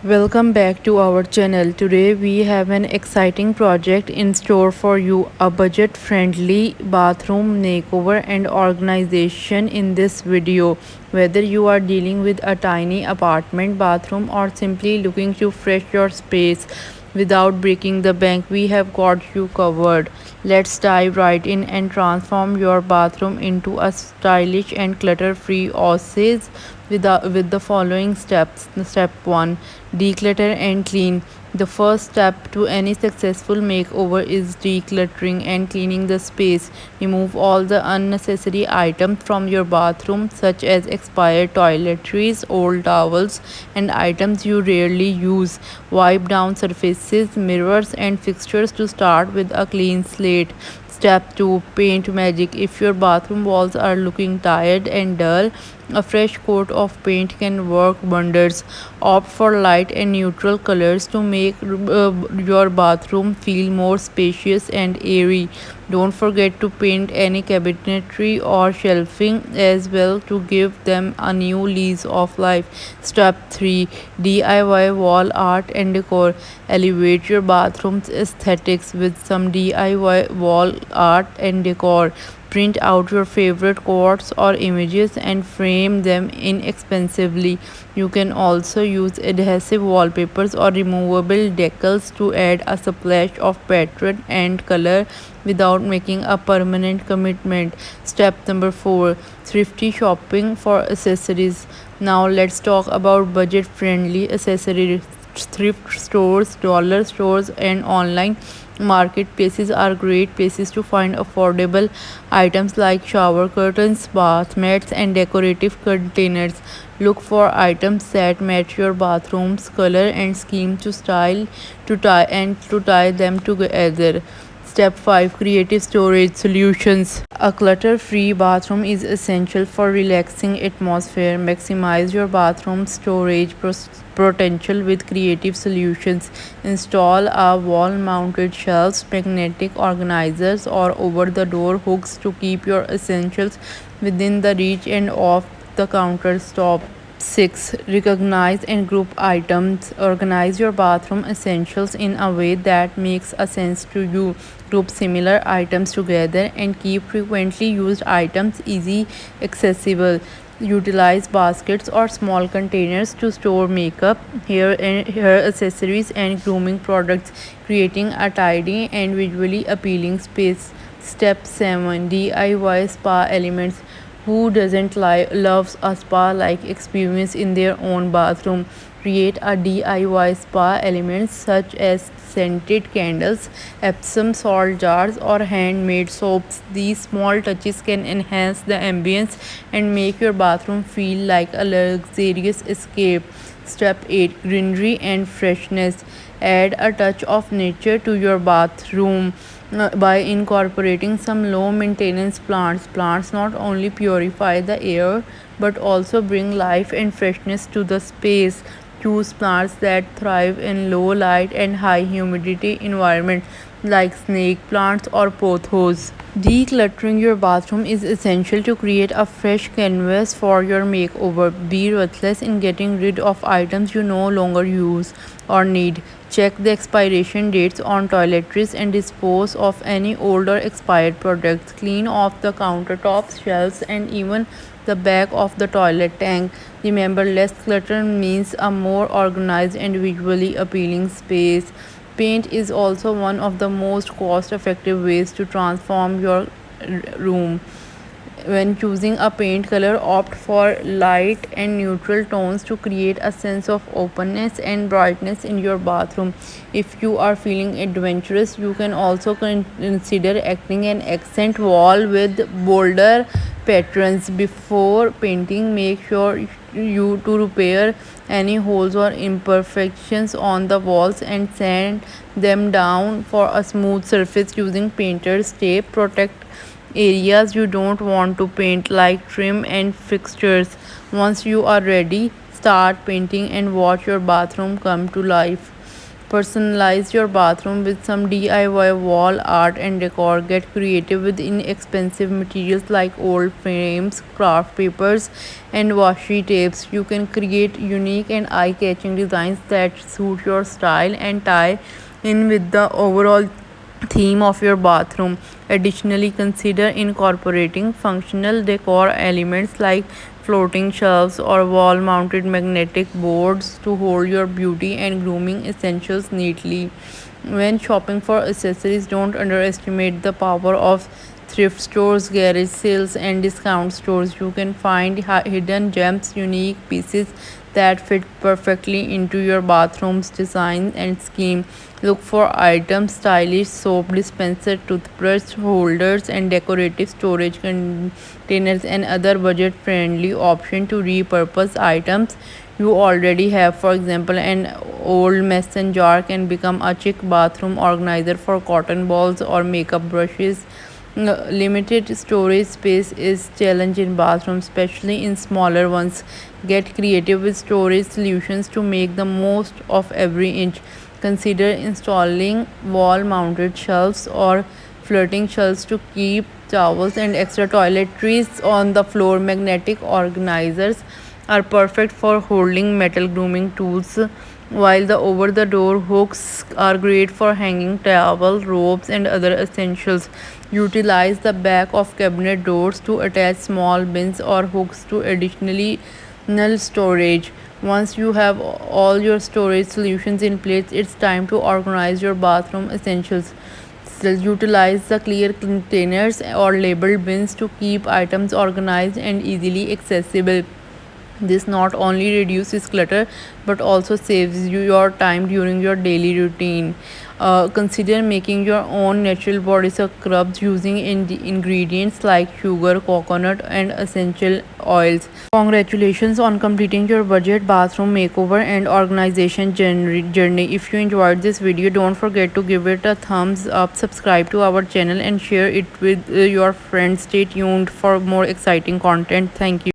Welcome back to our channel. Today we have an exciting project in store for you, a budget friendly bathroom makeover and organization. In this video, whether you are dealing with a tiny apartment bathroom or simply looking to fresh your space without breaking the bank, we have got you covered. Let's dive right in and transform your bathroom into a stylish and clutter-free oasis with the following steps. Step 1: declutter and clean. The first step to any successful makeover is decluttering and cleaning the space. Remove all the unnecessary items from your bathroom, such as expired toiletries, old towels, and items you rarely use. Wipe down surfaces, mirrors, and fixtures to start with a clean slate. Step 2: paint magic. If your bathroom walls are looking tired and dull, a fresh coat of paint can work wonders. Opt for light and neutral colors to make your bathroom feel more spacious and airy. Don't forget to paint any cabinetry or shelving as well to give them a new lease of life. Step 3: DIY wall art and decor. Elevate your bathroom's aesthetics with some DIY wall art and decor. Print out your favorite quotes or images and frame them inexpensively. You can also use adhesive wallpapers or removable decals to add a splash of pattern and color without making a permanent commitment. Step number 4: thrifty shopping for accessories. Now let's talk about budget friendly accessories. Thrift stores, dollar stores, and online marketplaces are great places to find affordable items like shower curtains, bath mats, and decorative containers. Look for items that match your bathroom's color and scheme to tie them together. Step 5: creative storage solutions. A clutter free bathroom is essential for relaxing atmosphere. Maximize your bathroom storage potential with creative solutions. Install a wall mounted shelves, magnetic organizers, or over the door hooks to keep your essentials within the reach and off the countertop. 6. Recognize and group items. Organize your bathroom essentials in a way that makes a sense to you. Group similar items together and keep frequently used items easy accessible. Utilize baskets or small containers to store makeup, hair accessories, and grooming products, creating a tidy and visually appealing space. Step 7: DIY spa elements. Who doesn't loves a spa-like experience in their own bathroom? Create a DIY spa elements such as scented candles, Epsom salt jars, or handmade soaps. These small touches can enhance the ambience and make your bathroom feel like a luxurious escape. Step 8: greenery and freshness. Add a touch of nature to your bathroom by incorporating some low maintenance plants. Plants not only purify the air but also bring life and freshness to the space. Choose plants that thrive in low light and high humidity environments like snake plants or pothos. Decluttering your bathroom is essential to create a fresh canvas for your makeover. Be ruthless in getting rid of items you no longer use or need. Check the expiration dates on toiletries and dispose of any old or expired products. Clean off the countertops, shelves, and even the back of the toilet tank. Remember, less clutter means a more organized and visually appealing space. Paint is also one of the most cost effective ways to transform your room. When choosing a paint color, opt for light and neutral tones to create a sense of openness and brightness in your bathroom. If you are feeling adventurous, you can also consider acting an accent wall with bolder patterns. Before painting, make sure you to repair any holes or imperfections on the walls and sand them down for a smooth surface using painter's tape. Protect areas you don't want to paint like trim and fixtures. Once you are ready, start painting and watch your bathroom come to life. Personalize your bathroom with some DIY wall art and decor. Get creative with inexpensive materials like old frames, craft papers, and washi tapes. You can create unique and eye catching designs that suit your style and tie in with the overall theme of your bathroom. Additionally, consider incorporating functional decor elements like floating shelves or wall mounted magnetic boards to hold your beauty and grooming essentials neatly. When shopping for accessories, don't underestimate the power of thrift stores, garage sales, and discount stores. You can find hidden gems, unique pieces that fit perfectly into your bathroom's design and scheme. Look for items, stylish soap dispenser, toothbrush holders, and decorative storage containers and other budget friendly options to repurpose items you already have. For example, an old mason jar can become a chic bathroom organizer for cotton balls or makeup brushes. Limited storage space is challenge in bathrooms, especially in smaller ones. Get creative with storage solutions to make the most of every inch. Consider installing wall-mounted shelves or floating shelves to keep towels and extra toiletries on the floor. Magnetic organizers are perfect for holding metal grooming tools, while the over the door hooks are great for hanging towel, ropes, and other essentials. Utilize the back of cabinet doors to attach small bins or hooks to additionally null storage. Once you have all your storage solutions in place, it's time to organize your bathroom essentials. Utilize the clear containers or labeled bins to keep items organized and easily accessible. This not only reduces clutter but also saves you your time during your daily routine. Consider making your own natural body scrubs using ingredients like sugar, coconut, and essential oils. Congratulations on completing your budget bathroom makeover and organization journey. If you enjoyed this video, don't forget to give it a thumbs up, subscribe to our channel, and share it with your friends. Stay tuned for more exciting content. Thank you.